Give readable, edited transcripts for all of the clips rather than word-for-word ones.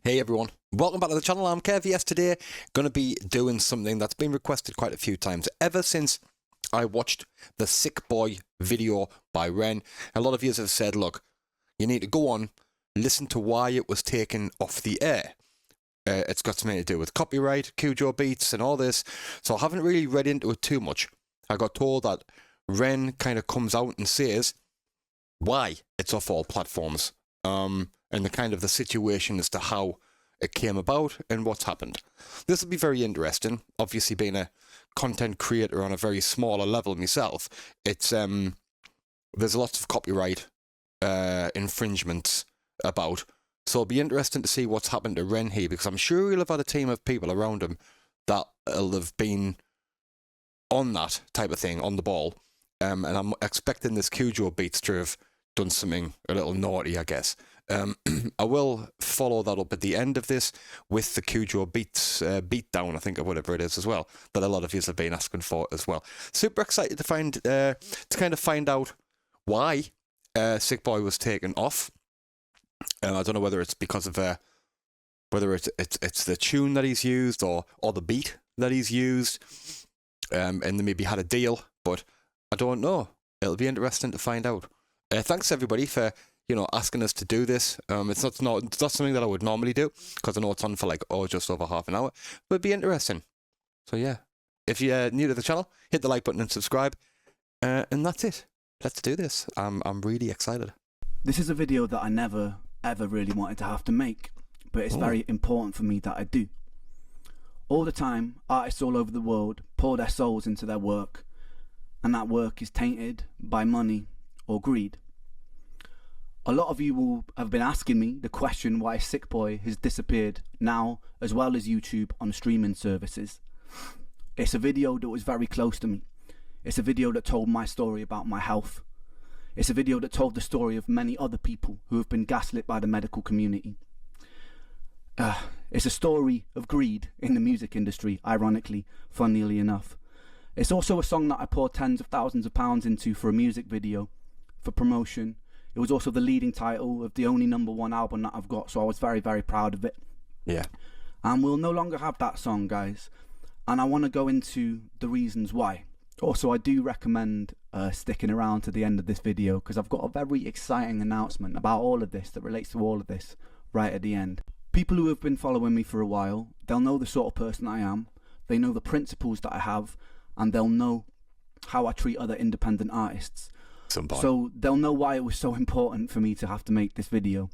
Hey everyone, welcome back to the channel. I'm KVS. Today going to be doing something that's been requested quite a few times ever since I watched the Sick Boi video by Ren. A lot of you have said, look, you need to go on, listen to why it was taken off the air. It's got something to do with copyright, KUJO beats and all this, so I haven't really read into it too much. I got told that Ren kind of comes out and says why it's off all platforms. And the kind of the situation as to how it came about and what's happened. This will be very interesting. Obviously, being a content creator on a very smaller level myself, it's there's lots of copyright infringements about. So it'll be interesting to see what's happened to Ren here, because I'm sure he'll have had a team of people around him that'll have been on that type of thing, on the ball. And I'm expecting this KUJO beats to have done something a little naughty, I guess. I will follow that up at the end of this with the KUJO beat down, I think, or whatever it is as well, that a lot of you have been asking for as well. Super excited to kind of find out why Sick Boi was taken off. I don't know whether it's because of whether it's the tune that he's used or the beat that he's used, and they maybe had a deal, but I don't know. It'll be interesting to find out. Thanks everybody for asking us to do this. It's not something that I would normally do, because I know it's on for just over half an hour, but it'd be interesting. So yeah, if you're new to the channel, hit the like button and subscribe, and that's it. Let's do this. I'm really excited. This is a video that I never ever really wanted to have to make, but it's very important for me that I do. All the time, artists all over the world pour their souls into their work, and that work is tainted by money or greed. A lot of you will have been asking me the question why Sick Boi has disappeared now, as well as YouTube on streaming services. It's a video that was very close to me. It's a video that told my story about my health. It's a video that told the story of many other people who have been gaslit by the medical community. It's a story of greed in the music industry, ironically, funnily enough. It's also a song that I poured tens of thousands of pounds into for a music video, for promotion. It was also the leading title of the only #1 album that I've got, so I was very, very proud of it. Yeah. And we'll no longer have that song, guys. And I want to go into the reasons why. Also, I do recommend sticking around to the end of this video, because I've got a very exciting announcement about all of this that relates to all of this right at the end. People who have been following me for a while, they'll know the sort of person I am. They know the principles that I have, and they'll know how I treat other independent artists. So they'll know why it was so important for me to have to make this video.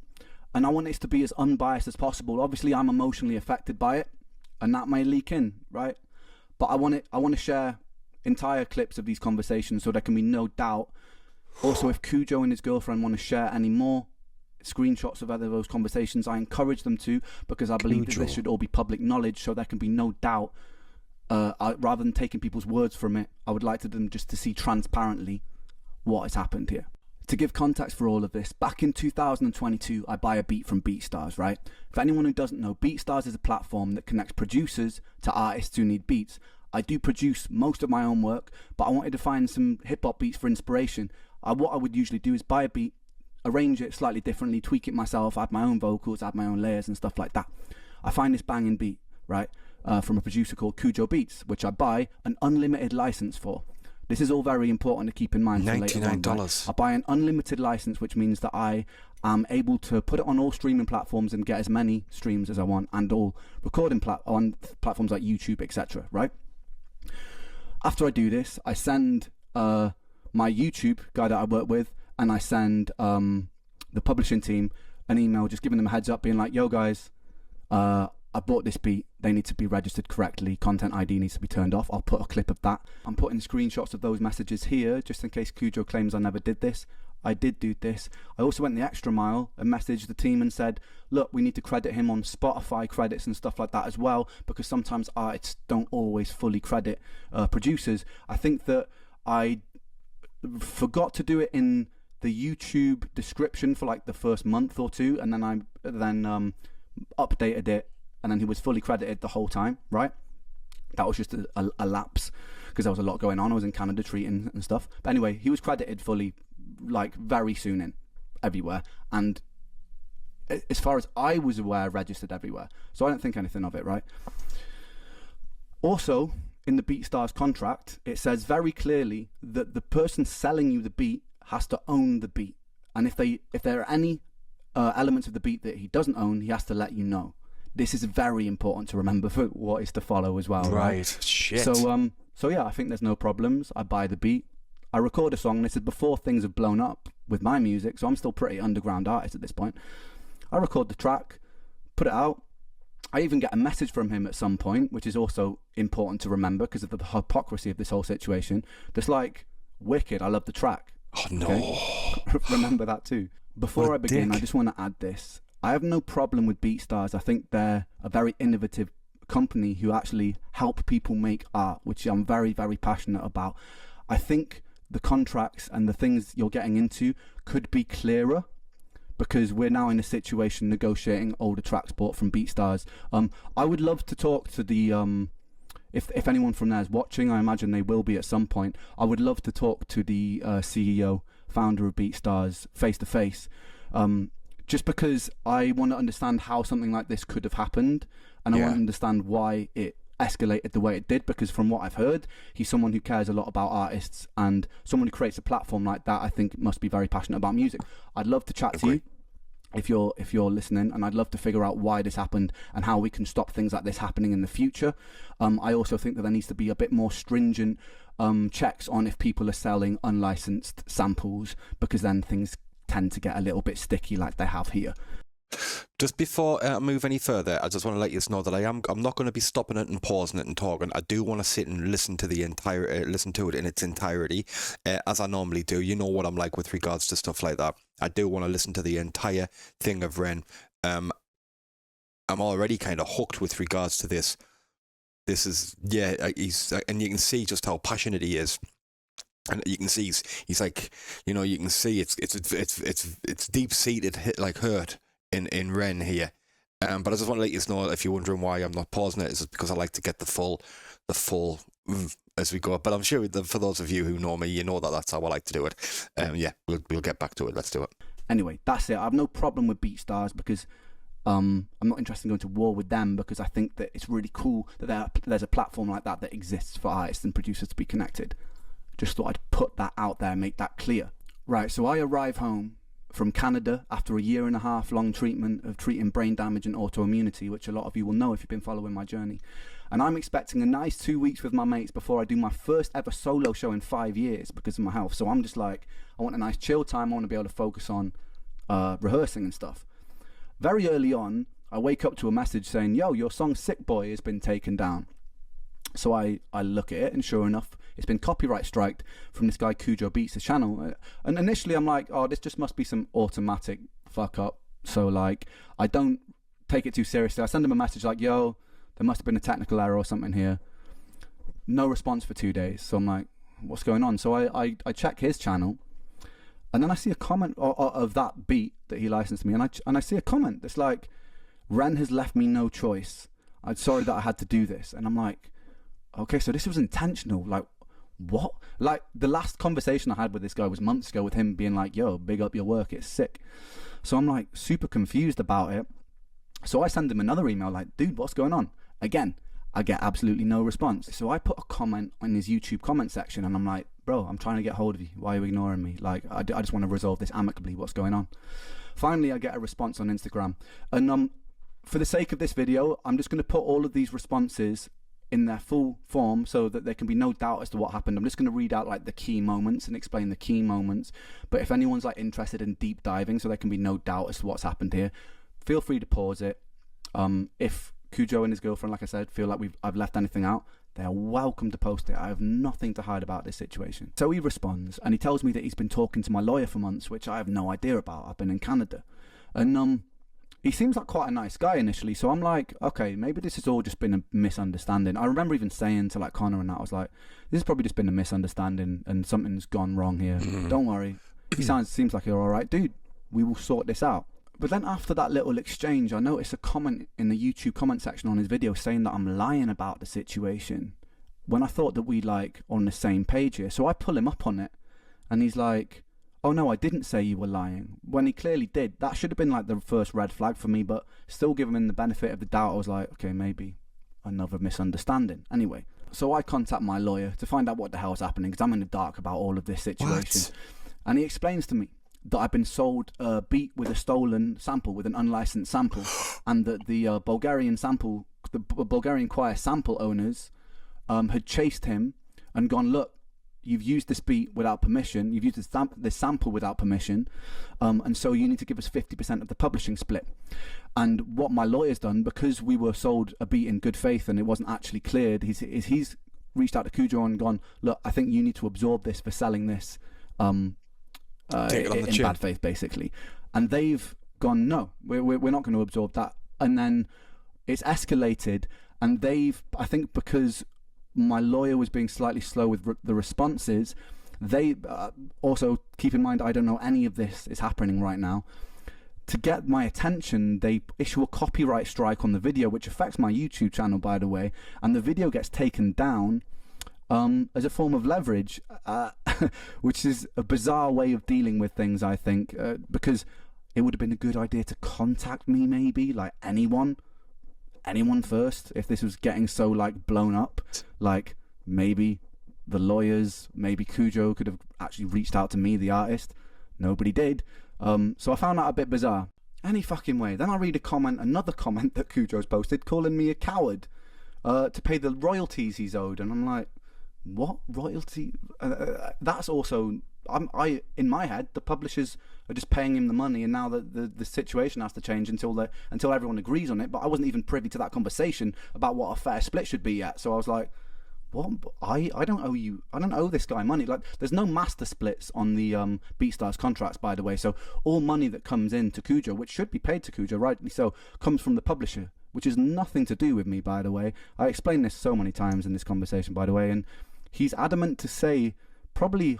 And I want this to be as unbiased as possible. Obviously, I'm emotionally affected by it, and that may leak in, right? But I want to share entire clips of these conversations so there can be no doubt. Also, if KUJO and his girlfriend want to share any more screenshots of other those conversations, I encourage them to, because I believe that this should all be public knowledge, so there can be no doubt. Rather than taking people's words from it, I would like them just to see transparently what has happened here. To give context for all of this, back in 2022, I buy a beat from BeatStars, right? For anyone who doesn't know, BeatStars is a platform that connects producers to artists who need beats. I do produce most of my own work, but I wanted to find some hip-hop beats for inspiration. What I would usually do is buy a beat, arrange it slightly differently, tweak it myself, add my own vocals, add my own layers and stuff like that. I find this banging beat, right, from a producer called KUJO Beats, which I buy an unlimited license for. This is all very important to keep in mind. $99. I buy an unlimited license, which means that I am able to put it on all streaming platforms and get as many streams as I want, and all recording on platforms like YouTube, etc. Right? After I do this, I send my YouTube guy that I work with, and I send the publishing team an email, just giving them a heads up, being like, "Yo, guys, I bought this beat. They need to be registered correctly. Content ID needs to be turned off." I'll put a clip of that. I'm putting screenshots of those messages here, just in case KUJO claims I never did this. I did do this. I also went the extra mile and messaged the team and said, look, we need to credit him on Spotify credits and stuff like that as well, because sometimes artists don't always fully credit producers. I think that I forgot to do it in the YouTube description for the first month or two, and then I updated it, and then he was fully credited the whole time, right? That was just a lapse, because there was a lot going on. I was in Canada treating and stuff. But anyway, he was credited fully, very soon in, everywhere. And as far as I was aware, registered everywhere. So I don't think anything of it, right? Also, in the BeatStars contract, it says very clearly that the person selling you the beat has to own the beat. And if there are any elements of the beat that he doesn't own, he has to let you know. This is very important to remember for what is to follow as well. Right. Shit. So yeah, I think there's no problems. I buy the beat. I record a song. This is before things have blown up with my music, so I'm still pretty underground artist at this point. I record the track, put it out. I even get a message from him at some point, which is also important to remember because of the hypocrisy of this whole situation. Just like, wicked, I love the track. Oh, no. Okay? Remember that too. Before I begin, I just want to add this. I have no problem with BeatStars. I think they're a very innovative company who actually help people make art, which I'm very, very passionate about. I think the contracts and the things you're getting into could be clearer because we're now in a situation negotiating older tracks bought from BeatStars. I would love to talk to the if anyone from there is watching, I imagine they will be at some point. I would love to talk to the CEO, founder of BeatStars, face to face, just because I want to understand how something like this could have happened, and I want to understand why it escalated the way it did, because from what I've heard, he's someone who cares a lot about artists, and someone who creates a platform like that I think must be very passionate about music. I'd love to chat to you if you're listening, and I'd love to figure out why this happened and how we can stop things like this happening in the future. I also think that there needs to be a bit more stringent checks on if people are selling unlicensed samples, because then things tend to get a little bit sticky like they have here. Just before I move any further, I just want to let you know that I'm not going to be stopping it and pausing it and talking. I do want to sit and listen to listen to it in its entirety, as I normally do. You know what I'm like with regards to stuff like that. I do want to listen to the entire thing of Ren. I'm already kind of hooked with regards to this. This is and you can see just how passionate he is. And you can see he's like, you know, you can see it's deep seated like hurt in Ren here. But I just want to let you know, if you're wondering why I'm not pausing it, it's because I like to get the full as we go. But I'm sure for those of you who know me, you know that's how I like to do it. We'll get back to it. Let's do it. Anyway, that's it. I have no problem with BeatStars because I'm not interested in going to war with them, because I think that it's really cool that there's a platform like that exists for artists and producers to be connected. Just thought I'd put that out there, make that clear. Right, so I arrive home from Canada after a 1.5 year long treatment of treating brain damage and autoimmunity, which a lot of you will know if you've been following my journey. And I'm expecting a nice 2 weeks with my mates before I do my first ever solo show in 5 years because of my health. So I'm just like, I want a nice chill time. I want to be able to focus on rehearsing and stuff. Very early on, I wake up to a message saying, yo, your song Sick Boi has been taken down. So I look at it, and sure enough, it's been copyright striked from this guy KUJO Beats' channel. And initially I'm like, oh, this just must be some automatic fuck up. So like, I don't take it too seriously. I send him a message like, yo, there must have been a technical error or something here. No response for 2 days. So I'm like, what's going on? So I check his channel, and then I see a comment of that beat that he licensed me, and I see a comment that's like, Ren has left me no choice. I'm sorry that I had to do this. And I'm like, okay, so this was intentional. Like, what? Like, the last conversation I had with this guy was months ago, with him being like, yo, big up your work, it's sick. So I'm like super confused about it. So I send him another email like, dude, what's going on? Again, I get absolutely no response. So I put a comment in his YouTube comment section, and I'm like, bro, I'm trying to get hold of you. Why are you ignoring me? Like, I just want to resolve this amicably. What's going on? Finally, I get a response on Instagram. And for the sake of this video, I'm just going to put all of these responses in their full form so that there can be no doubt as to what happened. I'm just going to read out like the key moments and explain the key moments. But if anyone's like interested in deep diving so there can be no doubt as to what's happened here, feel free to pause it. If KUJO and his girlfriend, like I said, feel like I've left anything out, they are welcome to post it. I have nothing to hide about this situation. So he responds, and he tells me that he's been talking to my lawyer for months, which I have no idea about. I've been in Canada. And he seems like quite a nice guy initially, so I'm like, okay, maybe this has all just been a misunderstanding. I remember even saying to like Connor and that, I was like, this has probably just been a misunderstanding and something's gone wrong here. Don't worry. He seems like you're all right, dude. We will sort this out. But then after that little exchange, I noticed a comment in the YouTube comment section on his video saying that I'm lying about the situation, when I thought that we like on the same page here. So I pull him up on it, and he's like, oh no, I didn't say you were lying, when he clearly did. That should have been like the first red flag for me, but still giving him the benefit of the doubt. I was like, okay, maybe another misunderstanding. Anyway, so I contact my lawyer to find out what the hell's happening, because I'm in the dark about all of this situation. What? And he explains to me that I've been sold a beat with a stolen sample, with an unlicensed sample, and that the Bulgarian choir sample owners had chased him and gone, look, you've used this beat without permission, you've used this sample without permission, and so you need to give us 50% of the publishing split. And what my lawyer's done, because we were sold a beat in good faith and it wasn't actually cleared, he's reached out to KUJO and gone, look, I think you need to absorb this for selling this in bad faith, basically. And they've gone, no, we're not going to absorb that. And then it's escalated, and I think because my lawyer was being slightly slow with the responses, they also, keep in mind, I don't know any of this is happening right now. To get my attention, they issue a copyright strike on the video, which affects my YouTube channel, by the way, and the video gets taken down as a form of leverage, which is a bizarre way of dealing with things, I think, because it would have been a good idea to contact me, maybe, like anyone first, if this was getting so like blown up. Like maybe the lawyers, maybe KUJO could have actually reached out to me, the artist. Nobody did. So I found that a bit bizarre. Any fucking way. Then I read another comment that KUJO's posted, calling me a coward to pay the royalties he's owed, and I'm like, what royalty? That's also, in my head, the publishers are just paying him the money, and now the situation has to change until everyone agrees on it. But I wasn't even privy to that conversation about what a fair split should be yet. So I was like, what? I don't owe you. I don't owe this guy money. Like, there's no master splits on the BeatStars contracts, by the way. So all money that comes in to KUJO, which should be paid to KUJO, rightly so, comes from the publisher, which has nothing to do with me, by the way. I explained this so many times in this conversation, by the way, and he's adamant to say, probably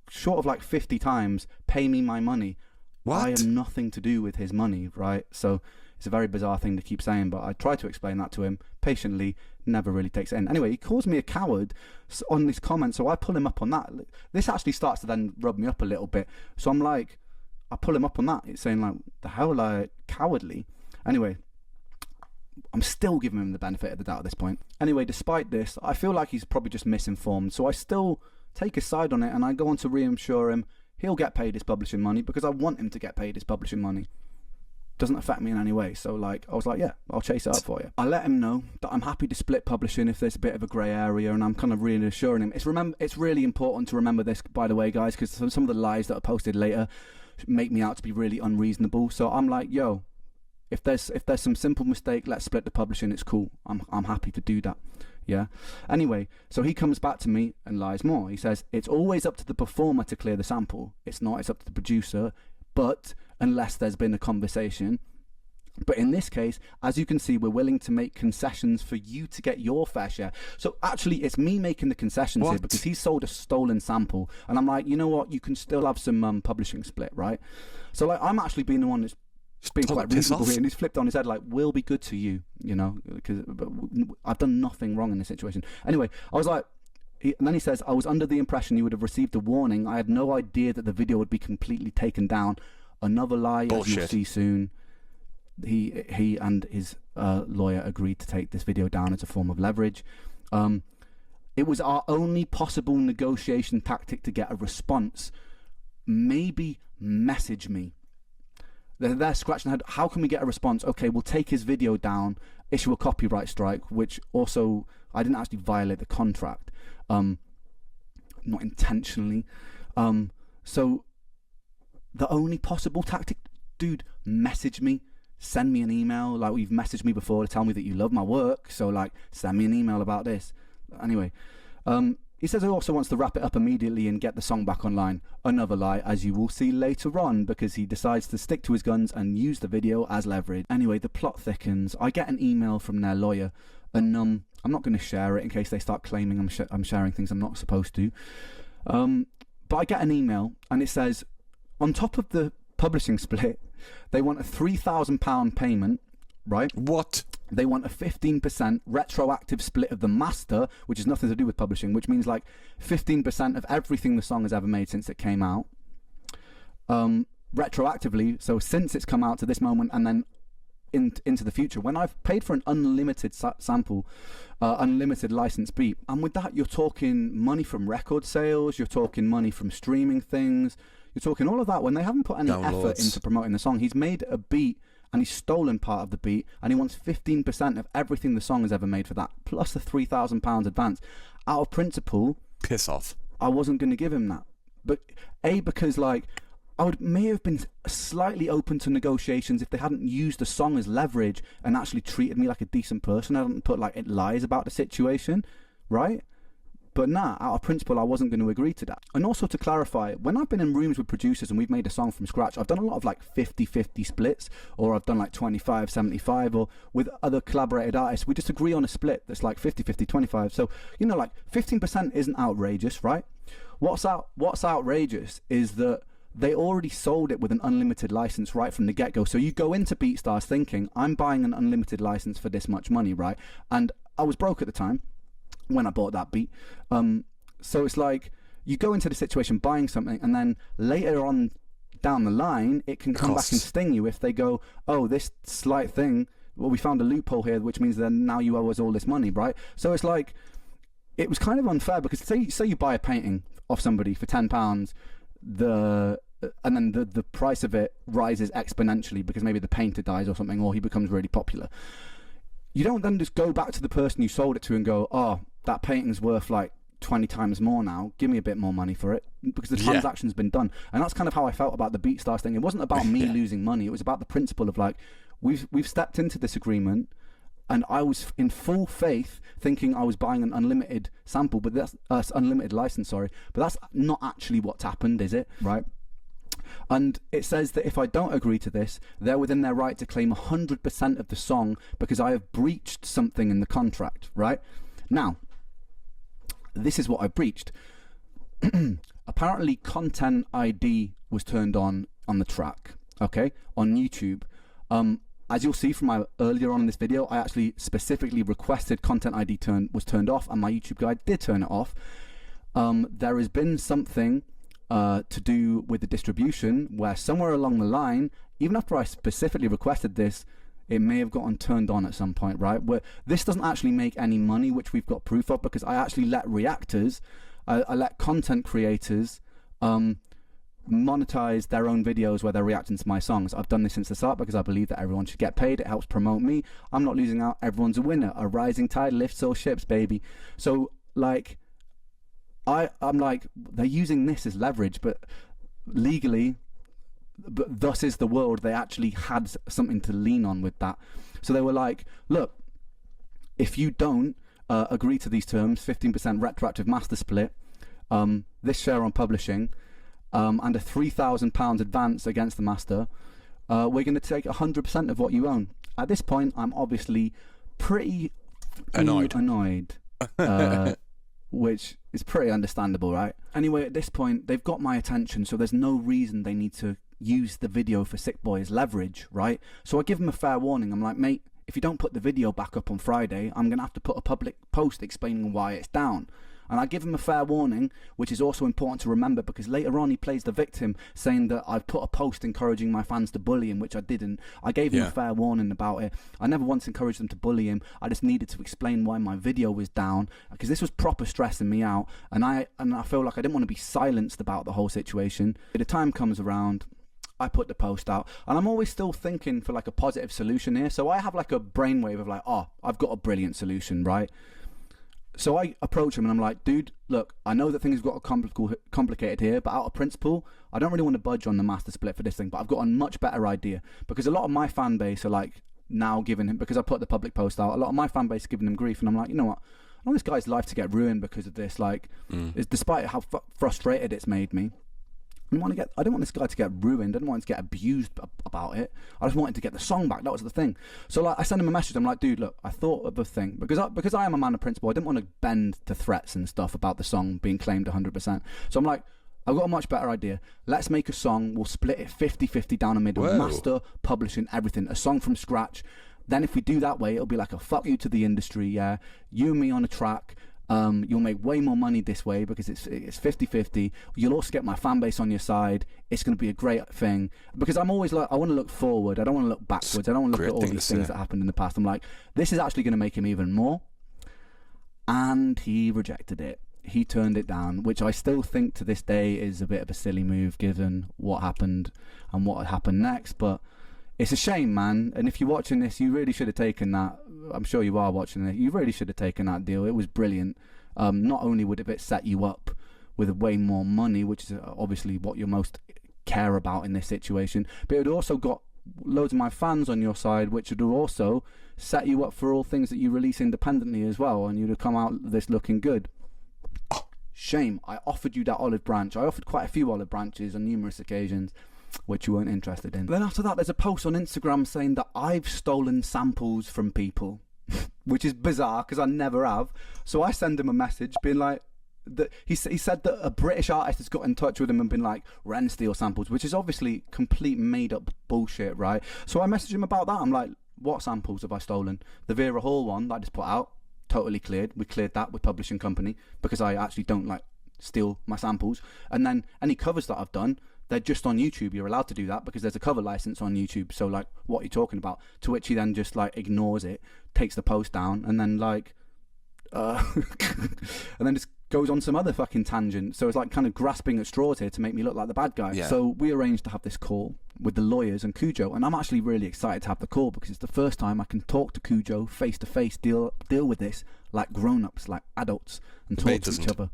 short of like 50 times, pay me my money. What? I have nothing to do with his money, right? So it's a very bizarre thing to keep saying, but I try to explain that to him patiently, never really takes it in. Anyway, he calls me a coward on this comment, so I pull him up on that. This actually starts to then rub me up a little bit. So I'm like, I pull him up on that. It's saying like, the hell, like, cowardly? Anyway, I'm still giving him the benefit of the doubt at this point. Anyway, despite this, I feel like he's probably just misinformed, so I still take his side on it, and I go on to reassure him he'll get paid his publishing money, because I want him to get paid his publishing money. Doesn't affect me in any way. So like, I was like, yeah, I'll chase it up for you. I let him know that I'm happy to split publishing if there's a bit of a grey area, and I'm kind of reassuring him. It's really important to remember this, by the way, guys, because some of the lies that are posted later make me out to be really unreasonable. So I'm like, yo, if there's some simple mistake, let's split the publishing. It's cool. I'm happy to do that. Yeah. Anyway, so he comes back to me and lies more. He says it's always up to the performer to clear the sample. It's not. It's up to the producer. But unless there's been a conversation. But in this case, as you can see, we're willing to make concessions for you to get your fair share. So actually, it's me making the concessions here, because he sold a stolen sample, and I'm like, you know what? You can still have some publishing split, right? So like, I'm actually being the one that's being quite reasonable here, and he's flipped on his head like, we'll be good to you, you know, because I've done nothing wrong in this situation. Anyway, I was like, and then he says, I was under the impression you would have received a warning. I had no idea that the video would be completely taken down. Another lie. Bullshit. As you'll see soon. He and his lawyer agreed to take this video down as a form of leverage. It was our only possible negotiation tactic to get a response. Maybe message me. They're scratching their head. How can we get a response? Okay, we'll take his video down, issue a copyright strike, which also, I didn't actually violate the contract, not intentionally. So the only possible tactic, dude, message me, send me an email, like you've messaged me before to tell me that you love my work, so like, send me an email about this. Anyway, he says he also wants to wrap it up immediately and get the song back online. Another lie, as you will see later on, because he decides to stick to his guns and use the video as leverage. Anyway, the plot thickens. I get an email from their lawyer, and I'm not going to share it in case they start claiming I'm sharing things I'm not supposed to. But I get an email, and it says, on top of the publishing split, they want a £3,000 payment, right? What? They want a 15% retroactive split of the master, which has nothing to do with publishing, which means like 15% of everything the song has ever made since it came out. retroactively, so since it's come out to this moment and then into the future, when I've paid for an unlimited sample, unlimited license beat, and with that you're talking money from record sales, you're talking money from streaming things, you're talking all of that when they haven't put any effort into promoting the song. He's made a beat and he's stolen part of the beat, and he wants 15% of everything the song has ever made for that, plus a £3,000 advance. Out of principle, piss off, I wasn't going to give him that. But because like may have been slightly open to negotiations if they hadn't used the song as leverage and actually treated me like a decent person. I hadn't put like lies about the situation, right? But out of principle, I wasn't going to agree to that. And also to clarify, when I've been in rooms with producers and we've made a song from scratch, I've done a lot of like 50-50 splits, or I've done like 25-75, or with other collaborated artists, we just agree on a split that's like 50-50, 25. So, you know, like 15% isn't outrageous, right? What's outrageous is that they already sold it with an unlimited license right from the get-go. So you go into BeatStars thinking, I'm buying an unlimited license for this much money, right? And I was broke at the time when I bought that beat. So it's like you go into the situation buying something, and then later on down the line, it can come back and sting you if they go, oh, this slight thing, well, we found a loophole here, which means that now you owe us all this money, right? So it's like, it was kind of unfair, because say you buy a painting off somebody for £10, and then the price of it rises exponentially because maybe the painter dies or something, or he becomes really popular. You don't then just go back to the person you sold it to and go, oh, that painting's worth like 20 times more now, give me a bit more money for it, because the transaction's been done. And that's kind of how I felt about the BeatStars thing. It wasn't about me losing money, it was about the principle of like, we've stepped into this agreement, and I was in full faith thinking I was buying an unlimited sample, but that's unlimited license, sorry, but that's not actually what's happened, is it? Right? And it says that if I don't agree to this, they're within their right to claim 100% of the song because I have breached something in the contract, right? Now, this is what I breached. Apparently, Content ID was turned on the track, okay, on YouTube. As you'll see from my earlier on in this video, I actually specifically requested Content ID was turned off, and my YouTube guide did turn it off. There has been something to do with the distribution where somewhere along the line, even after I specifically requested this, it may have gotten turned on at some point, right? Where this doesn't actually make any money, which we've got proof of, because I actually let reactors, I let content creators monetize their own videos where they're reacting to my songs. I've done this since the start because I believe that everyone should get paid. It helps promote me. I'm not losing out. Everyone's a winner. A rising tide lifts all ships, baby. So like, I'm like, they're using this as leverage, but legally, but thus is the world. They actually had something to lean on with that. So they were like, look, if you don't agree to these terms, 15% retroactive master split, this share on publishing, and a £3,000 advance against the master, we're going to take 100% of what you own. At this point, I'm obviously pretty annoyed. Which is pretty understandable, right? Anyway, at this point, they've got my attention, so there's no reason they need to use the video for Sick Boi as leverage, right? So I give them a fair warning. I'm like, mate, if you don't put the video back up on Friday, I'm going to have to put a public post explaining why it's down. And I give him a fair warning, which is also important to remember, because later on he plays the victim, saying that I've put a post encouraging my fans to bully him, which I didn't. I gave him a fair warning about it. I never once encouraged them to bully him. I just needed to explain why my video was down, because this was proper stressing me out, and I feel like I didn't want to be silenced about the whole situation. The time comes around, I put the post out, and I'm always still thinking for like a positive solution here. So I have like a brainwave of like, oh, I've got a brilliant solution, right? So I approach him and I'm like, dude, look, I know that things got complicated here, but out of principle, I don't really want to budge on the master split for this thing, but I've got a much better idea, because a lot of my fan base are like now giving him, because I put the public post out, a lot of my fan base are giving him grief, and I'm like, you know what, I want this guy's life to get ruined because of this, like, despite how frustrated it's made me. I don't want this guy to get ruined. I don't want him to get abused about it. I just wanted to get the song back. That was the thing. So like, I sent him a message. I'm like, dude, look, I thought of a thing, because I am a man of principle. I didn't want to bend to threats and stuff about the song being claimed 100%. So I'm like, I've got a much better idea. Let's make a song. We'll split it 50-50 down the middle. Whoa. Master, publishing, everything. A song from scratch. Then if we do that way, it'll be like a fuck you to the industry. Yeah, you and me on a track. You'll make way more money this way because it's 50-50. You'll also get my fan base on your side. It's going to be a great thing. Because I'm always like, I want to look forward. I don't want to look backwards. I don't want to look at all these things that happened in the past. I'm like, this is actually going to make him even more. And he rejected it. He turned it down, which I still think to this day is a bit of a silly move given what happened and what happened next. But it's a shame, man. And if you're watching this, you really should have taken that. I'm sure you are watching it. You really should have taken that deal. It was brilliant. Not only would it set you up with way more money, which is obviously what you most care about in this situation, but it would also got loads of my fans on your side, which would also set you up for all things that you release independently as well, and you'd have come out this looking good. Shame. I offered you that olive branch. I offered quite a few olive branches on numerous occasions, which you weren't interested in. Then after that, there's a post on Instagram saying that I've stolen samples from people, which is bizarre because I never have. So I send him a message being like, he said that a British artist has got in touch with him and been like, Ren steal samples, which is obviously complete made up bullshit, right? So I messaged him about that. I'm like, what samples have I stolen? The Vera Hall one that I just put out, totally cleared. We cleared that with publishing company because I actually don't like steal my samples. And then any covers that I've done, they're just on YouTube. You're allowed to do that because there's a cover license on YouTube. So like, what are you talking about? To which he then just like ignores it, takes the post down, and then like and then just goes on some other fucking tangent. So it's like kind of grasping at straws here to make me look like the bad guy. Yeah. So we arranged to have this call with the lawyers and KUJO, and I'm actually really excited to have the call because it's the first time I can talk to KUJO face to face, deal with this like grown-ups, like adults, and talk to each other.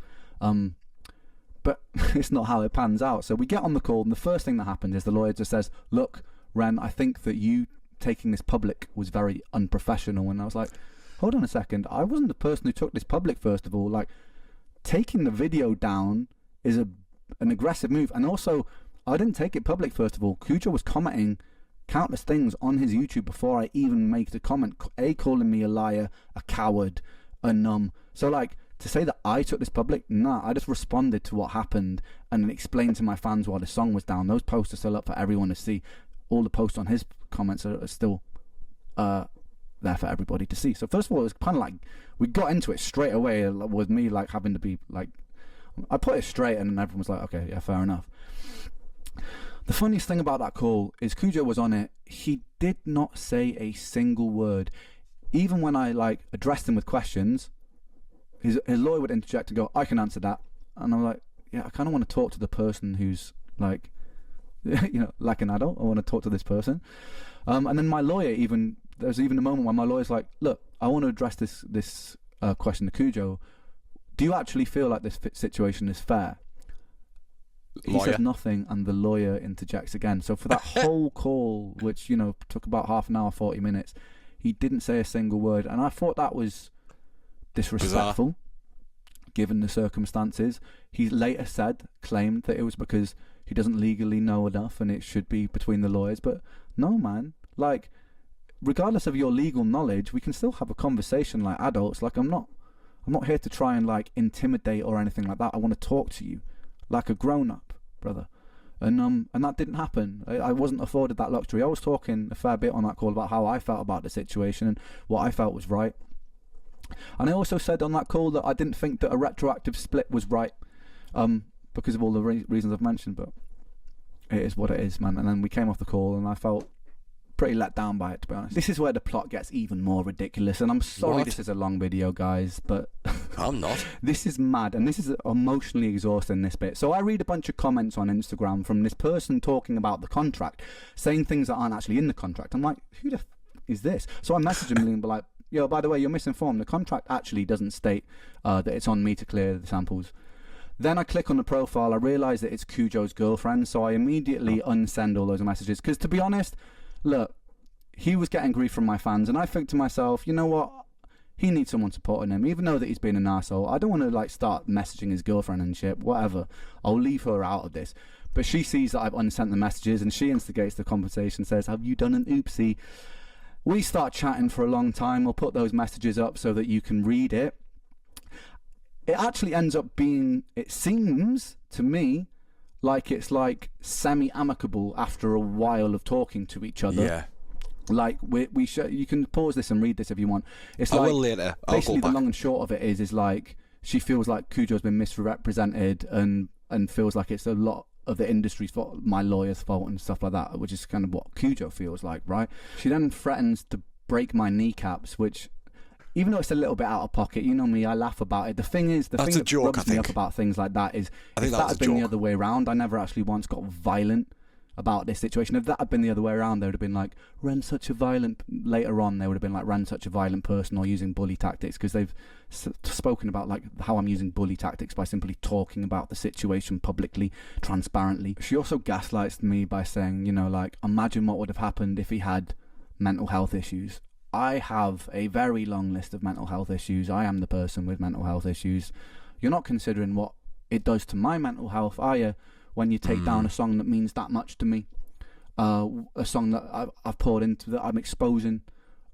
But it's not how it pans out. So we get on the call, and the first thing that happens is the lawyer just says, look, Ren, I think that you taking this public was very unprofessional. And I was like, hold on a second. I wasn't the person who took this public, first of all. Like, taking the video down is an aggressive move. And also, I didn't take it public, first of all. KUJO was commenting countless things on his YouTube before I even make the comment. Calling me a liar, a coward, a numb. So, like, to say that I took this public, nah, I just responded to what happened and then explained to my fans why the song was down. Those posts are still up for everyone to see. All the posts on his comments are still there for everybody to see. So first of all, it was kind of like we got into it straight away with me like having to be like, I put it straight and then everyone was like, okay, yeah, fair enough. The funniest thing about that call is KUJO was on it. He did not say a single word. Even when I like addressed him with questions, his lawyer would interject and go, I can answer that. And I'm like, yeah, I kind of want to talk to the person who's like, you know, like an adult. I want to talk to this person. And then my lawyer there's even a moment where my lawyer's like, look, I want to address this question to KUJO. Do you actually feel like this situation is fair? He says nothing, and the lawyer interjects again. So for that whole call, which, you know, took about half an hour, 40 minutes, he didn't say a single word. And I thought that was disrespectful, given the circumstances. He later claimed that it was because he doesn't legally know enough and it should be between the lawyers. But no, man, like, regardless of your legal knowledge, we can still have a conversation like adults. Like, I'm not here to try and like intimidate or anything like that. I want to talk to you like a grown-up, brother. And that didn't happen. I wasn't afforded that luxury. I was talking a fair bit on that call about how I felt about the situation and what I felt was right. And I also said on that call that I didn't think that a retroactive split was right, because of all the reasons I've mentioned, but it is what it is, man. And then we came off the call and I felt pretty let down by it, to be honest. This is where the plot gets even more ridiculous, and I'm sorry this is a long video, guys, but I'm not. This is mad, and this is emotionally exhausting, this bit. So I read a bunch of comments on Instagram from this person talking about the contract, saying things that aren't actually in the contract. I'm like, who the f is this? So I messaged him and be like, yo, by the way, you're misinformed. The contract actually doesn't state that it's on me to clear the samples. Then I click on the profile, I realise that it's KUJO's girlfriend, so I immediately unsend all those messages. Because to be honest, look, he was getting grief from my fans, and I think to myself, you know what? He needs someone supporting him, even though that he's been an arsehole. I don't want to like start messaging his girlfriend and shit, whatever. I'll leave her out of this. But she sees that I've unsent the messages, and she instigates the conversation, says, have you done an oopsie? We start chatting for a long time. We'll put those messages up so that you can read it. It actually ends up being, it seems to me, like it's like semi-amicable after a while of talking to each other. Yeah. Like you can pause this and read this if you want. It's I like, will later. basically the long and short of it is like she feels like KUJO's been misrepresented and feels like it's a lot of the industry's fault, my lawyer's fault and stuff like that, which is kind of what KUJO feels like, right? She then threatens to break my kneecaps, which, even though it's a little bit out of pocket, you know me, I laugh about it. The thing is, the thing that rubs me up about things like that is, if that had been the other way around, I never actually once got violent about this situation. If that had been the other way around, they would have been like, Ren's such a violent, later on they would have been like, Ren's such a violent person, or using bully tactics, because they've spoken about like how I'm using bully tactics by simply talking about the situation publicly, transparently. She also gaslights me by saying, you know, like, imagine what would have happened if he had mental health issues. I have a very long list of mental health issues. I am the person with mental health issues. You're not considering what it does to my mental health, are you, when you take down a song that means that much to me? A song that I've poured into, that I'm exposing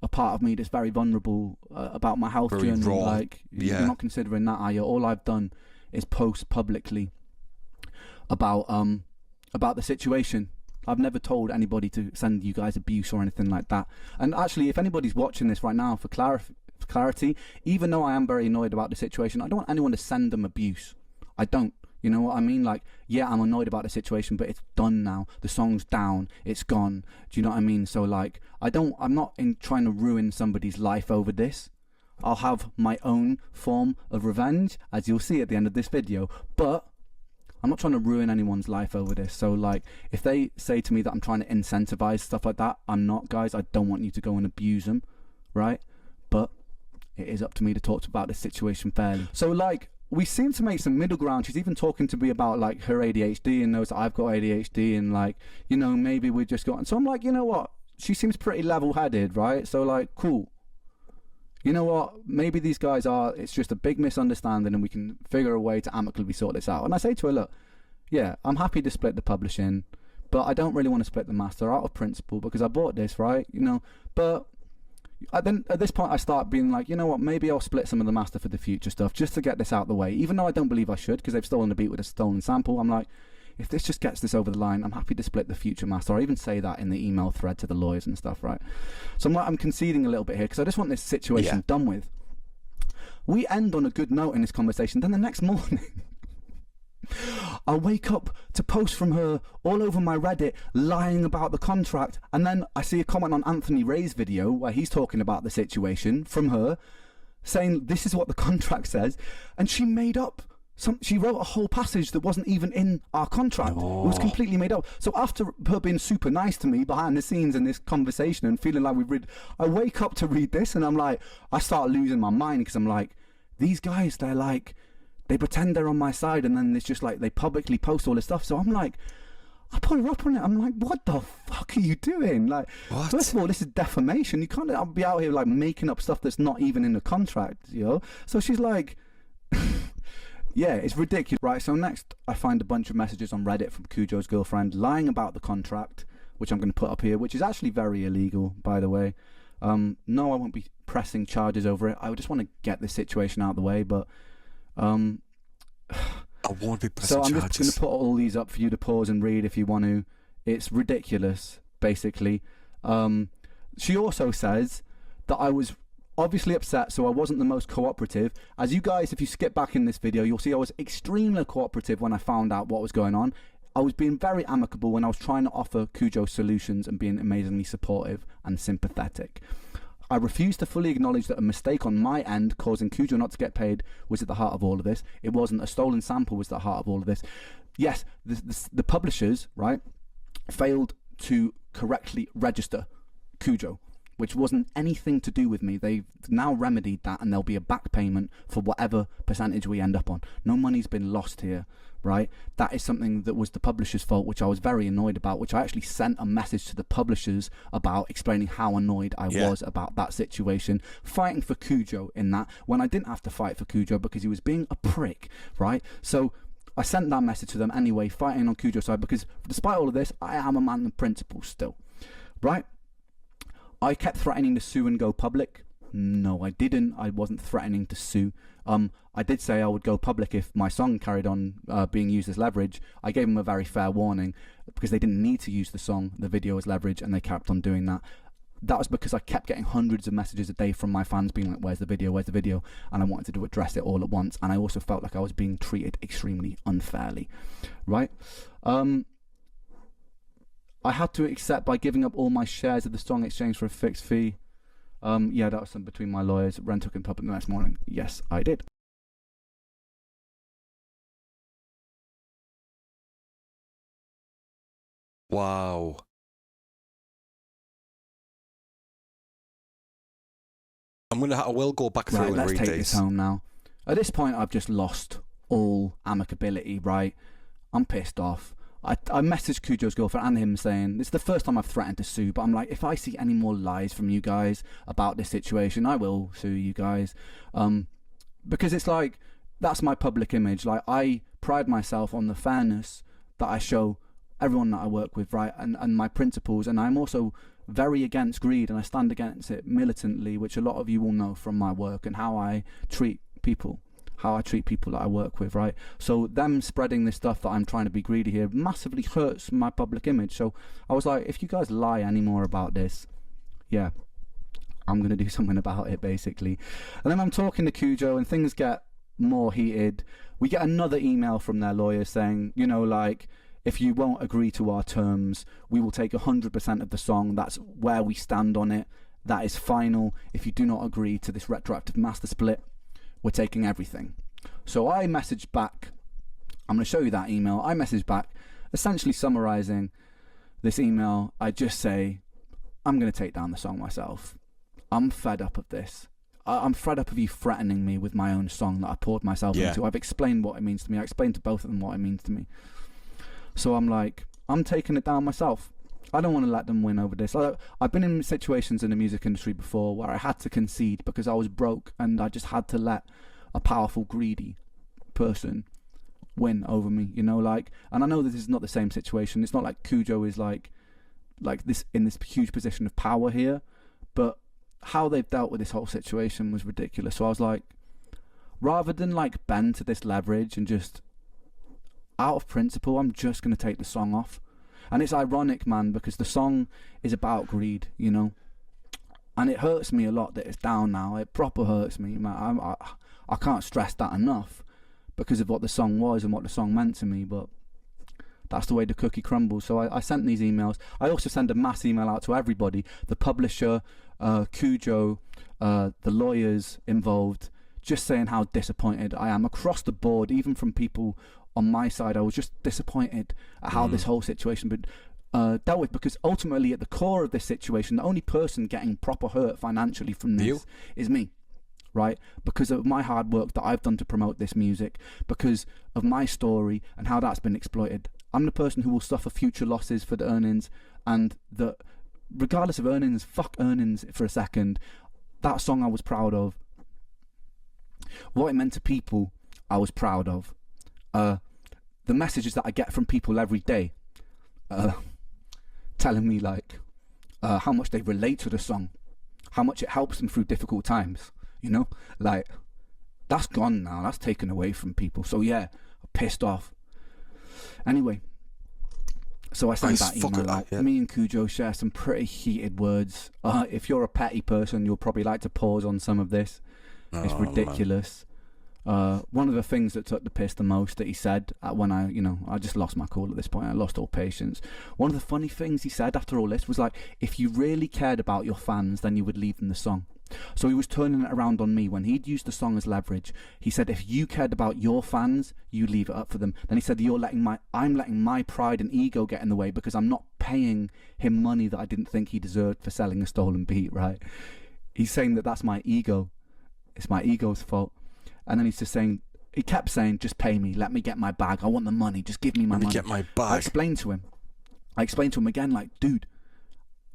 a part of me that's very vulnerable about my health journey. Raw. Like, you're not considering that, are you? All I've done is post publicly about the situation. I've never told anybody to send you guys abuse or anything like that. And actually, if anybody's watching this right now, for clarity, even though I am very annoyed about the situation, I don't want anyone to send them abuse. I don't. You know what I mean? Like, yeah, I'm annoyed about the situation, but it's done now. The song's down. It's gone. Do you know what I mean? So, like, I'm not trying to ruin somebody's life over this. I'll have my own form of revenge, as you'll see at the end of this video. But I'm not trying to ruin anyone's life over this. So, like, if they say to me that I'm trying to incentivize stuff like that, I'm not, guys. I don't want you to go and abuse them, right? But it is up to me to talk about this situation fairly. So, like, we seem to make some middle ground. She's even talking to me about, like, her ADHD and knows that I've got ADHD and, like, you know, maybe we've just got... So I'm like, you know what? She seems pretty level-headed, right? So, like, cool. You know what? Maybe these guys are... It's just a big misunderstanding and we can figure a way to amicably sort this out. And I say to her, look, yeah, I'm happy to split the publishing, but I don't really want to split the master out of principle because I bought this, right? You know, but... Then at this point I start being like, you know what, maybe I'll split some of the master for the future stuff just to get this out of the way, even though I don't believe I should because they've stolen the beat with a stolen sample. I'm like, if this just gets this over the line, I'm happy to split the future master. I even say that in the email thread to the lawyers and stuff, right? So I'm like, I'm conceding a little bit here because I just want this situation done with. We end on a good note in this conversation. Then the next morning I wake up to posts from her all over my Reddit lying about the contract, and then I see a comment on Anthony Ray's video where he's talking about the situation from her, saying this is what the contract says, and she made up she wrote a whole passage that wasn't even in our contract. It was completely made up. So after her being super nice to me behind the scenes in this conversation and feeling like I wake up to read this and I'm like, I start losing my mind because I'm like, these guys, they're like, they pretend they're on my side and then it's just like they publicly post all this stuff. So I'm like, I pull her up on it. I'm like, what the fuck are you doing? Like, what? First of all, this is defamation. You can't be out here like making up stuff that's not even in the contract, you know? So she's like, yeah, it's ridiculous. Right, so next I find a bunch of messages on Reddit from KUJO's girlfriend lying about the contract, which I'm going to put up here, which is actually very illegal, by the way. No, I won't be pressing charges over it. I just want to get this situation out of the way, but... I won't be pressing charges. So I'm just going to put all these up for you to pause and read if you want to. It's ridiculous, basically. She also says that I was obviously upset, so I wasn't the most cooperative. As you guys, if you skip back in this video, you'll see I was extremely cooperative when I found out what was going on. I was being very amicable when I was trying to offer KUJO solutions and being amazingly supportive and sympathetic. I refuse to fully acknowledge that a mistake on my end causing KUJO not to get paid was at the heart of all of this. It wasn't. A stolen sample was at the heart of all of this. Yes, the publishers, right, failed to correctly register KUJO, which wasn't anything to do with me. They've now remedied that and there'll be a back payment for whatever percentage we end up on. No money's been lost here, right? That is something that was the publisher's fault, which I was very annoyed about, which I actually sent a message to the publishers about, explaining how annoyed I was about that situation, fighting for KUJO in that, when I didn't have to fight for KUJO because he was being a prick, right? So I sent that message to them anyway, fighting on KUJO's side, because despite all of this, I am a man of principle still, right? I kept threatening to sue and go public. No, I didn't. I wasn't threatening to sue. I did say I would go public if my song carried on being used as leverage. I gave them a very fair warning because they didn't need to use the song, the video as leverage, and they kept on doing that. that was because I kept getting hundreds of messages a day from my fans being like, where's the video, where's the video? And I wanted to address it all at once. And I also felt like I was being treated extremely unfairly, right? I had to accept by giving up all my shares of the song in exchange for a fixed fee. Yeah, that was something between my lawyers. Ren took it in public the next morning. Yes, I did. Wow. I will go back through Right, and let's read take these. this home now. At this point, I've just lost all amicability, right? I'm pissed off. I messaged KUJO's girlfriend and him saying, it's the first time I've threatened to sue, but I'm like, if I see any more lies from you guys about this situation, I will sue you guys. Because it's like, that's my public image. Like, I pride myself on the fairness that I show everyone that I work with, right? And my principles. And I'm also very against greed, and I stand against it militantly, which a lot of you will know from my work and how I treat people. How I treat people that I work with, right? So them spreading this stuff that I'm trying to be greedy here massively hurts my public image. So I was like, if you guys lie anymore about this, yeah, I'm going to do something about it, basically. And then I'm talking to KUJO and things get more heated. We get another email from their lawyer saying, you know, like, if you won't agree to our terms, we will take 100% of the song. That's where we stand on it. That is final. If you do not agree to this retroactive master split, we're taking everything. So I messaged back. I'm going to show you that email. I messaged back, essentially summarizing this email. I just say, I'm going to take down the song myself. I'm fed up of this. I'm fed up of you threatening me with my own song that I poured myself into. I've explained what it means to me. I explained to both of them what it means to me. So I'm like, I'm taking it down myself. I don't want to let them win over this. I've been in situations in the music industry before where I had to concede because I was broke, and I just had to let a powerful, greedy person win over me, you know, like. And I know this is not the same situation. It's not like KUJO is like this in this huge position of power here, but how they've dealt with this whole situation was ridiculous. So I was like, rather than like bend to this leverage and just out of principle, I'm just going to take the song off. And it's ironic, man, because the song is about greed, you know. And it hurts me a lot that it's down now. It proper hurts me, man. I can't stress that enough because of what the song was and what the song meant to me. But that's the way the cookie crumbles. So I sent these emails. I also send a mass email out to everybody. The publisher, KUJO, the lawyers involved, just saying how disappointed I am across the board, even from people on my side. I was just disappointed at how this whole situation been dealt with, because ultimately at the core of this situation, the only person getting proper hurt financially from this is me, right? Because of my hard work that I've done to promote this music, because of my story and how that's been exploited. I'm the person who will suffer future losses for the earnings, and the regardless of earnings, fuck earnings for a second. That song I was proud of. What it meant to people, I was proud of. The messages that I get from people every day, telling me like how much they relate to the song, how much it helps them through difficult times, you know, like that's gone now. That's taken away from people. So yeah, I'm pissed off. Anyway, so I sent that email out. Me and KUJO share some pretty heated words. If you're a petty person, you'll probably like to pause on some of this. It's ridiculous. One of the things that took the piss the most that he said when I just lost my cool at this point. I lost all patience. One of the funny things he said after all this was like, if you really cared about your fans, then you would leave them the song. So he was turning it around on me when he'd used the song as leverage. He said, if you cared about your fans, you leave it up for them. Then he said, I'm letting my pride and ego get in the way because I'm not paying him money that I didn't think he deserved for selling a stolen beat, right? He's saying that that's my ego. It's my ego's fault. And then he's just saying, he kept saying, just pay me, let me get my bag, I want the money, just give me my money. Let me get my bag. I explained to him again, like, dude,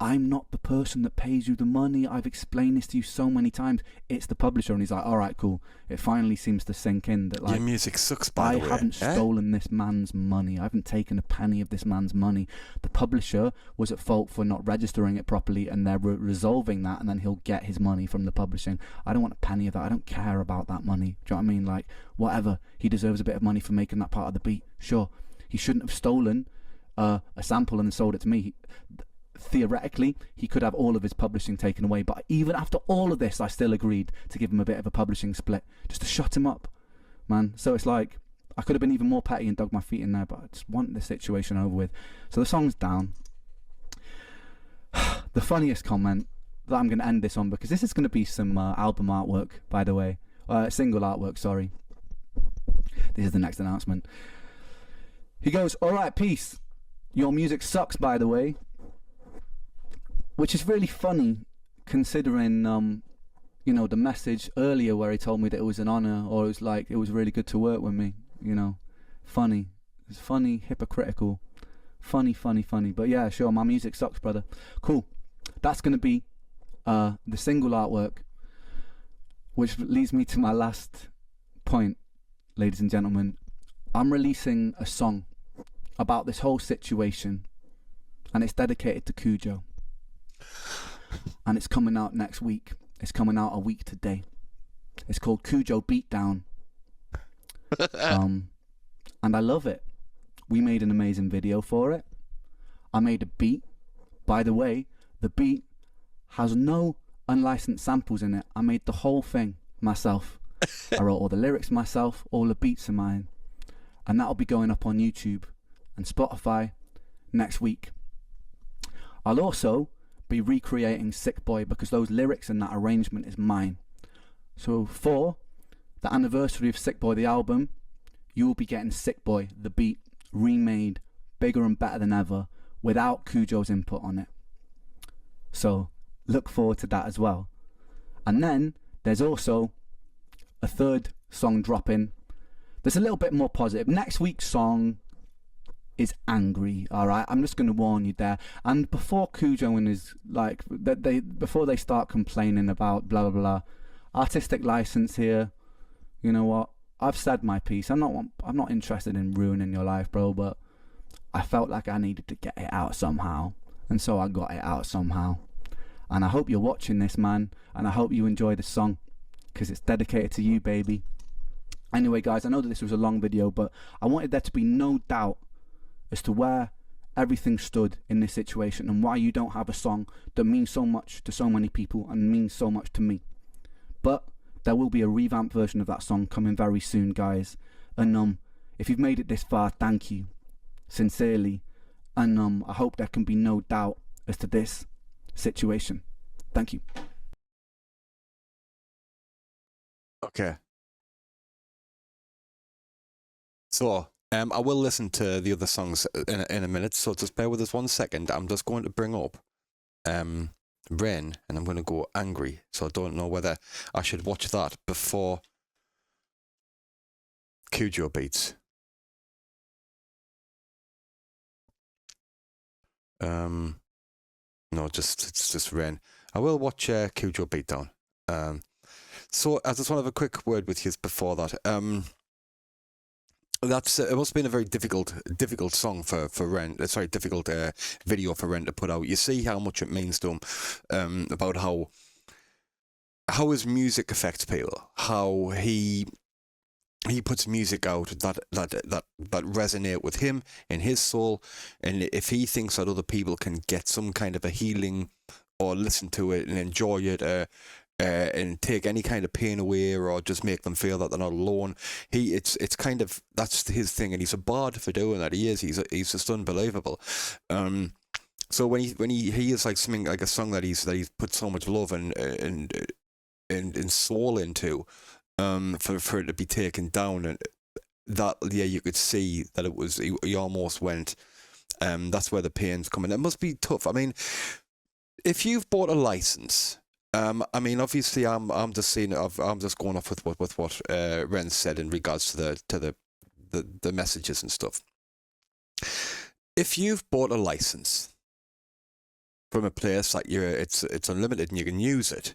I'm not the person that pays you the money. I've explained this to you so many times. It's the publisher. And he's like, all right, cool. It finally seems to sink in that, like, your music sucks, by the way. I haven't stolen this man's money. I haven't taken a penny of this man's money. The publisher was at fault for not registering it properly, and they're resolving that, and then he'll get his money from the publishing. I don't want a penny of that. I don't care about that money. Do you know what I mean? Like, whatever. He deserves a bit of money for making that part of the beat. Sure. He shouldn't have stolen a sample and sold it to me. theoretically, he could have all of his publishing taken away. But even after all of this, I still agreed to give him a bit of a publishing split, just to shut him up, man. So it's like, I could have been even more petty and dug my feet in there, but I just want this situation over with. So the song's down. The funniest comment that I'm going to end this on, because this is going to be some album artwork, by the way. Single artwork, sorry. This is the next announcement. He goes, "Alright, peace. Your music sucks, by the way." Which is really funny, considering, you know, the message earlier where he told me that it was an honour, or it was like, it was really good to work with me, you know. Funny. It's funny, hypocritical. Funny. But yeah, sure, my music sucks, brother. Cool. That's going to be the single artwork, which leads me to my last point, ladies and gentlemen. I'm releasing a song about this whole situation, and it's dedicated to KUJO. And it's coming out next week. It's coming out a week today. It's called KUJO Beat Down. And I love it. We made an amazing video for it. I made a beat. By the way, the beat has no unlicensed samples in it. I made the whole thing myself. I wrote all the lyrics myself, all the beats are mine. And that'll be going up on YouTube and Spotify next week. I'll also be recreating Sick Boi, because those lyrics and that arrangement is mine. So for the anniversary of Sick Boi the album, you will be getting Sick Boi the beat remade, bigger and better than ever, without KUJO's input on it. So look forward to that as well. And then there's also a third song dropping. There's a little bit more positive. Next week's song is angry, alright? I'm just going to warn you there. And before KUJO and his, like, before they start complaining about blah, blah, blah, artistic license here, you know what? I've said my piece. I'm not interested in ruining your life, bro, but I felt like I needed to get it out somehow. And so I got it out somehow. And I hope you're watching this, man. And I hope you enjoy the song, because it's dedicated to you, baby. Anyway, guys, I know that this was a long video, but I wanted there to be no doubt as to where everything stood in this situation, and why you don't have a song that means so much to so many people and means so much to me. But there will be a revamped version of that song coming very soon, guys. And if you've made it this far, thank you, sincerely. And I hope there can be no doubt as to this situation. Thank you. Okay. So, I will listen to the other songs in a minute, so just bear with us 1 second. I'm just going to bring up Ren, and I'm going to go angry, so I don't know whether I should watch that before KUJO beats. No, it's just Ren. I will watch KUJO Beat Down. So I just want to have a quick word with you before that. That's it must have been a very difficult song for Ren. Sorry, difficult video for Ren to put out. You see how much it means to him, about how his music affects people, how he puts music out that resonate with him in his soul, and if he thinks that other people can get some kind of a healing or listen to it and enjoy it, and take any kind of pain away, or just make them feel that they're not alone. It's kind of, that's his thing, and he's a bard for doing that. He's just unbelievable. So when he hears like something like a song that he's put so much love and soul into, for it to be taken down, and that, yeah, you could see that it was, he almost went, that's where the pain's coming. It must be tough. I mean, if you've bought a license, I mean, obviously, I'm just saying, I'm just going off with what Ren said in regards to the messages and stuff. If you've bought a license from a place like it's unlimited and you can use it,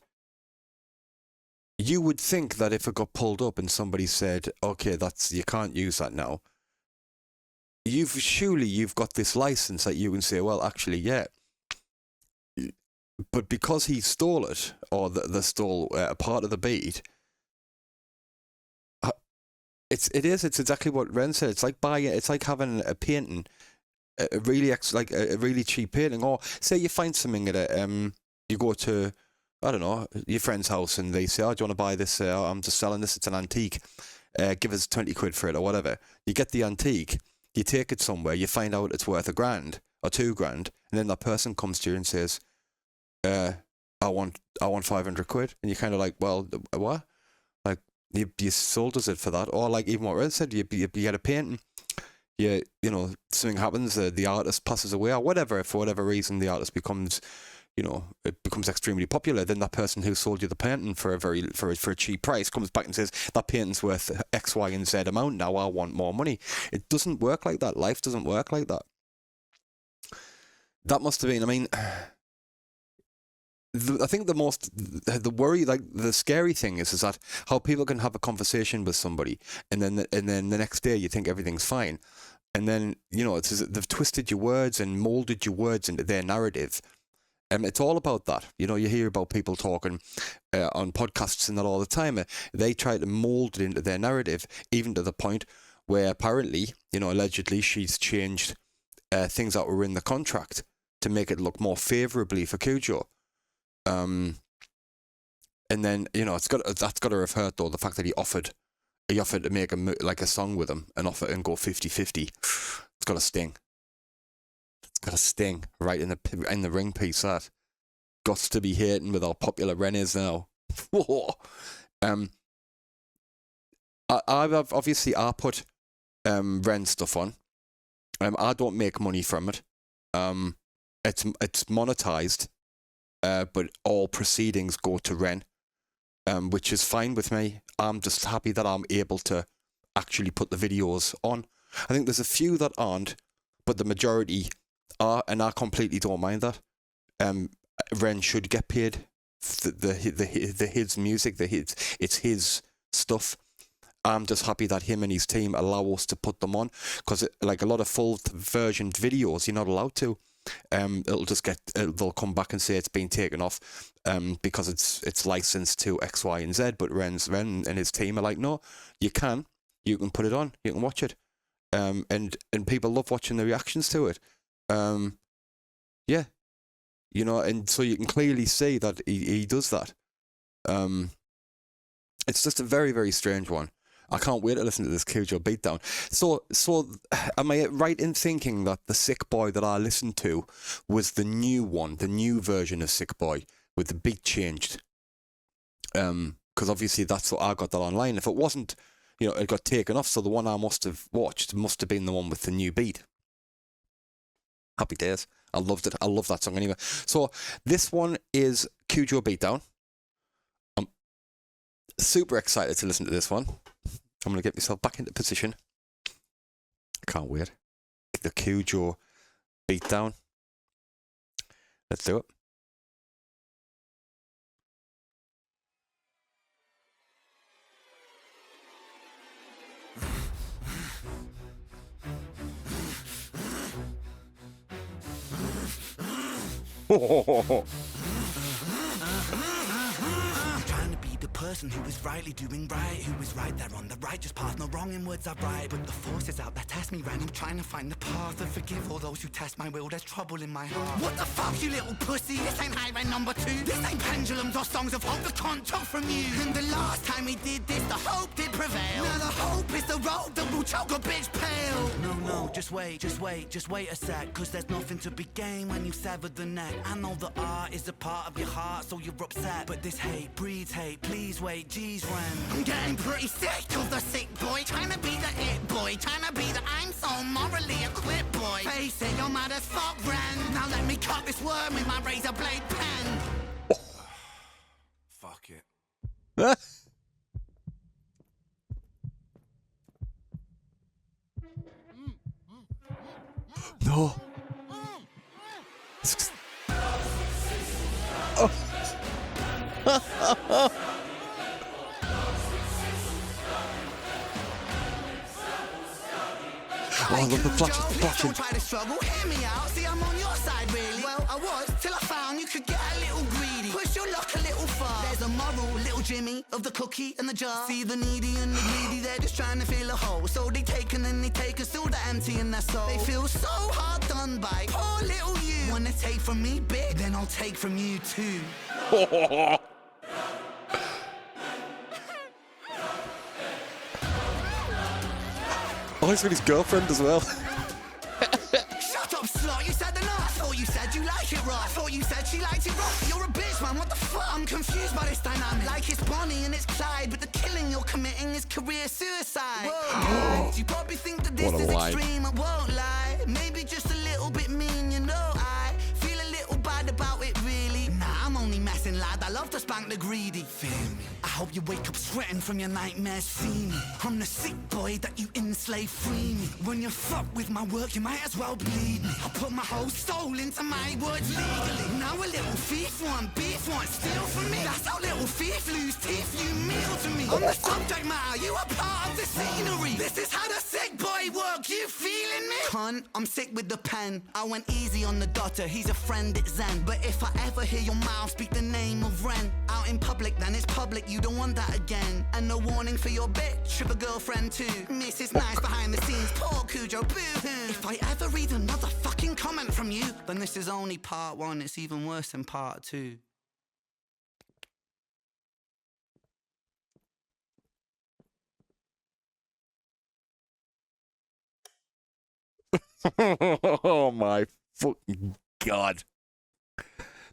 you would think that if it got pulled up and somebody said, okay, you can't use that now, you've got this license that you can say, well, actually, yeah. But because he stole it, or the stole a part of the beat, it's exactly what Ren said. It's like having a painting a really a really cheap painting, or say you find something at a you go to, I don't know, your friend's house and they say, oh, do you want to buy this? I'm just selling this. It's an antique. Give us 20 quid for it or whatever. You get the antique, you take it somewhere, you find out it's worth $1,000 or $2,000, and then that person comes to you and says, I want 500 quid. And you're kind of like, well, what? Like, you sold us it for that. Or like even what Red said, you get a painting, you know, something happens, the artist passes away or whatever, for whatever reason the artist becomes, you know, it becomes extremely popular, then that person who sold you the painting for a cheap price comes back and says, that painting's worth X, Y, and Z amount now, I want more money. It doesn't work like that. Life doesn't work like that. That must have been, I mean, I think the worry, like the scary thing is that how people can have a conversation with somebody and then the next day you think everything's fine. And then, you know, it's as if they've twisted your words and molded your words into their narrative. It's all about that. You know, you hear about people talking on podcasts and that all the time. They try to mold it into their narrative, even to the point where apparently, you know, allegedly she's changed things that were in the contract to make it look more favourably for KUJO. And then, you know, that's got to have hurt, though, the fact that he offered to make a song with him and offer and go 50-50. It's got to sting. Got a sting right in the ring piece. That gots to be hating with how popular Ren is now. I've obviously put Ren stuff on. I don't make money from it. It's monetized, but all proceedings go to Ren, which is fine with me. I'm just happy that I'm able to actually put the videos on. I think there's a few that aren't, but the majority are, and I completely don't mind that. Ren should get paid for his music, it's his stuff. I'm just happy that him and his team allow us to put them on, because like a lot of full version videos, you're not allowed to. They'll come back and say it's been taken off because it's licensed to X, Y, and Z. But Ren and his team are like, no, you can put it on, you can watch it, and people love watching the reactions to it. Yeah, you know, and so you can clearly see that he does that. It's just a very, very strange one. I can't wait to listen to this KUJO Beat Down. So am I right in thinking that the Sick Boi that I listened to was the new one, the new version of Sick Boi with the beat changed? Because obviously that's what I got that online. If it wasn't, you know, it got taken off. So the one I must have watched must have been the one with the new beat. Happy days. I loved it. I love that song anyway. So this one is KUJO Beat Down. I'm super excited to listen to this one. I'm going to get myself back into position. Can't wait. The KUJO Beat Down. Let's do it. Trying to be the person who is rightly doing right, who is right there on the righteous path, no wrong in words I write. But the forces out there test me, Ren. I'm trying to find the path and forgive all those who test my will. There's trouble in my heart. What the fuck, you little pussy? This ain't hi-ren number 2. This ain't pendulums or songs of hope that can't talk from you. And the last time we did this, the hope did prevail. Now the hope is the road that will choke a bitch pale. No, just wait a sec. Cause there's nothing to be gained when you sever the neck. I know the art is a part of your heart, so you're upset. But this hate breeds hate, please wait, geez, Ren. I'm getting pretty sick of the sick boy. Trying to be the it boy, trying to be the I'm so morally equipped boy. Face it, you're mad as fuck, Ren. Now let me cut this worm with my razor blade pen. Fuck it. No. Oh. Oh, I love the flashing. Try to struggle, hear me out. See, I'm on your side, really. Well, I was till I found you could get a little greedy. Push your luck a little far. There's a moral, little Jimmy of the cookie and the jar. See the needy and the greedy, they're just trying to fill a hole. So they take and then they take, and still the empty in their soul. They feel so hard done by. Poor little you. Wanna take from me big, then I'll take from you too. Oh, he's with his girlfriend as well. Shut up, slut, you said enough. I thought you said you like it rough. I thought you said she liked it rough. You're a bitch, man, what the fuck? I'm confused by this dynamic. Like it's Bonnie and it's Clyde, but the killing you're committing is career suicide. Whoa, guys, you probably think that this is extreme, I won't lie. Maybe just a little bit mean, you know. I feel a little bad about it, really. Nah, I'm only messing, lad. I love to spank the greedy. Feel me? I hope you wake up sweating from your nightmares, see me. I'm the sick boy that you enslave, free me. When you fuck with my work, you might as well bleed me. I put my whole soul into my words legally. Now a little thief want beef, want steal from me. That's how little thief lose teeth, you meal to me. I'm the subject matter, you are part of the scenery. This is how the sick boy work, you feeling me? Cunt, I'm sick with the pen. I went easy on the daughter, he's a friend, it's Zen. But if I ever hear your mouth speak the name of Ren out in public, then it's public, you don't want that again. And no warning for your bitch, trip a girlfriend too. Mrs. Nice behind the scenes, poor KUJO, boo-hoo. If I ever read another fucking comment from you, then this is only part one, it's even worse than part two. Oh my fucking god.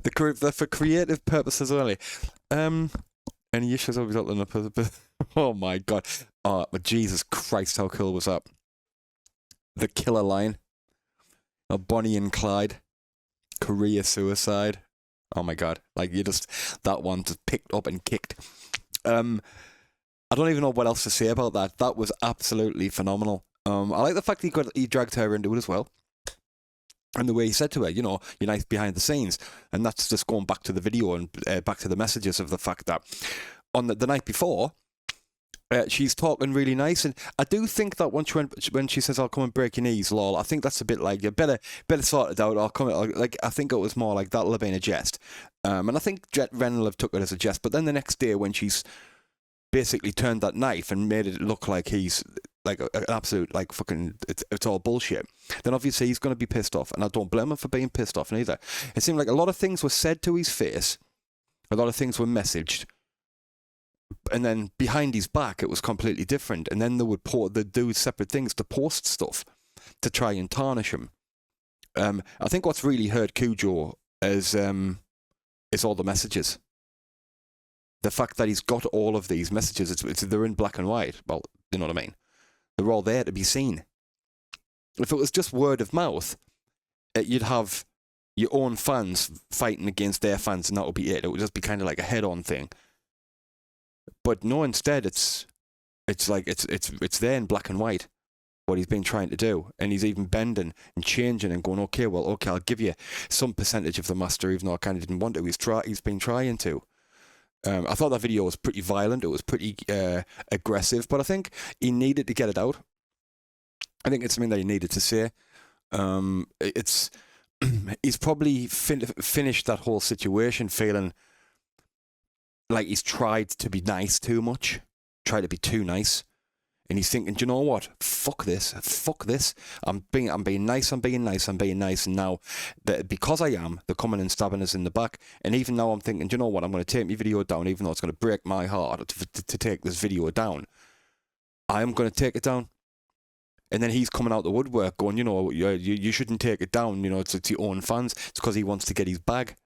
For creative purposes only. Any issues always up in oh my god. Oh, but Jesus Christ, how cool was that? The killer line. Bonnie and Clyde. Career suicide. Oh my god. Like that one just picked up and kicked. I don't even know what else to say about that. That was absolutely phenomenal. I like the fact he dragged her into it as well. And the way he said to her, you know, you're nice behind the scenes. And that's just going back to the video and back to the messages of the fact that on the night before, she's talking really nice. And I do think that when she says, I'll come and break your knees, lol, I think that's a bit like, you better sort it out. I think it was more like that'll have been a jest. And I think Ren will have took it as a jest. But then the next day when she's basically turned that knife and made it look like he's like an absolute, like, fucking, it's all bullshit, then obviously he's going to be pissed off. And I don't blame him for being pissed off neither. It seemed like a lot of things were said to his face, a lot of things were messaged, and then behind his back it was completely different. And then they'd do separate things to post stuff to try and tarnish him. I think what's really hurt KUJO is all the messages. The fact that he's got all of these messages, they're in black and white. Well, you know what I mean? They're all there to be seen. If it was just word of mouth, you'd have your own fans fighting against their fans, and that would be it. It would just be kind of like a head-on thing. But no, instead, it's there in black and white, what he's been trying to do. And he's even bending and changing and going, okay, I'll give you some percentage of the master, even though I kind of didn't want to. He's been trying to. I thought that video was pretty violent. It was pretty aggressive, but I think he needed to get it out. I think it's something that he needed to say. He's probably finished that whole situation feeling like he's tried to be nice too much, tried to be too nice. And he's thinking, do you know what? Fuck this. I'm being nice. And now, because I am, they're coming and stabbing us in the back. And even now I'm thinking, do you know what? I'm going to take my video down, even though it's going to break my heart to take this video down. I am going to take it down. And then he's coming out the woodwork going, you know, you shouldn't take it down. You know, it's your own fans. It's because he wants to get his bag.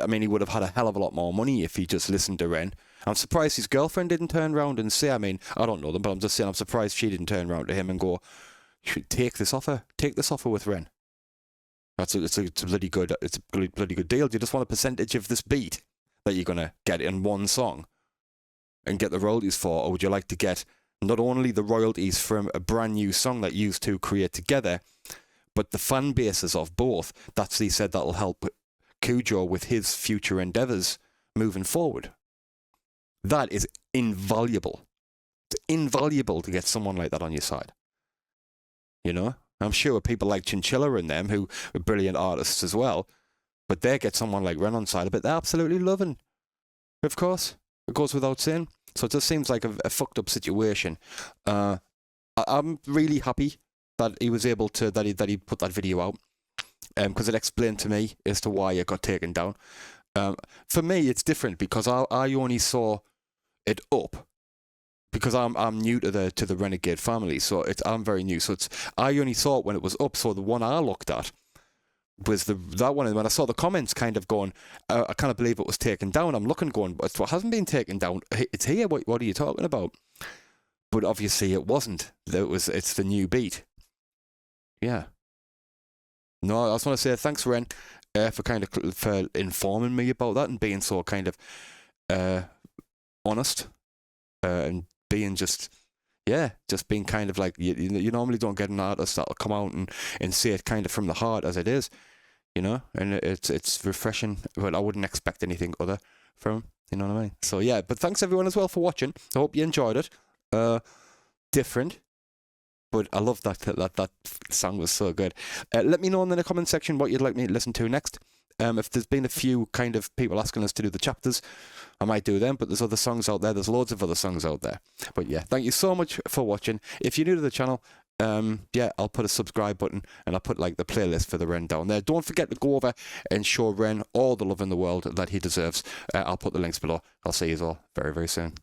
I mean, he would have had a hell of a lot more money if he just listened to Ren. I'm surprised his girlfriend didn't turn around and say, I mean, I don't know them, but I'm just saying I'm surprised she didn't turn around to him and go, you should take this offer with Ren. It's a bloody good deal. Do you just want a percentage of this beat that you're going to get in one song and get the royalties for? Or would you like to get not only the royalties from a brand new song that you two create together, but the fan bases of both? He said that'll help KUJO with his future endeavours moving forward. That is invaluable. It's invaluable to get someone like that on your side. You know? I'm sure people like Chinchilla and them, who are brilliant artists as well, but they get someone like Ren on side of it, they're absolutely loving. Of course. It goes without saying. So it just seems like a fucked up situation. I'm really happy that he was able to that he put that video out, because it explained to me as to why it got taken down. For me, it's different because I only saw it up because I'm new to the Renegade family, so I'm very new. So I only saw it when it was up. So the one I looked at was that one, and when I saw the comments kind of going, I kind of believe it was taken down. I'm looking going, but it hasn't been taken down. It's here. What are you talking about? But obviously it wasn't. It's the new beat. Yeah. No, I just want to say thanks, Ren, for informing me about that and being so kind of honest and being just being kind of like you normally don't get an artist that'll come out and say it kind of from the heart as it is, you know, and it's refreshing. But I wouldn't expect anything other from him, you know what I mean? So yeah, but thanks everyone as well for watching. I hope you enjoyed it. Different, but I love that song was so good. Let me know in the comment section what you'd like me to listen to next. If there's been a few kind of people asking us to do the chapters, I might do them, but there's other songs out there. There's loads of other songs out there. But yeah, thank you so much for watching. If you're new to the channel, yeah, I'll put a subscribe button and I'll put like the playlist for the Ren down there. Don't forget to go over and show Ren all the love in the world that he deserves. I'll put the links below. I'll see you all very, very soon.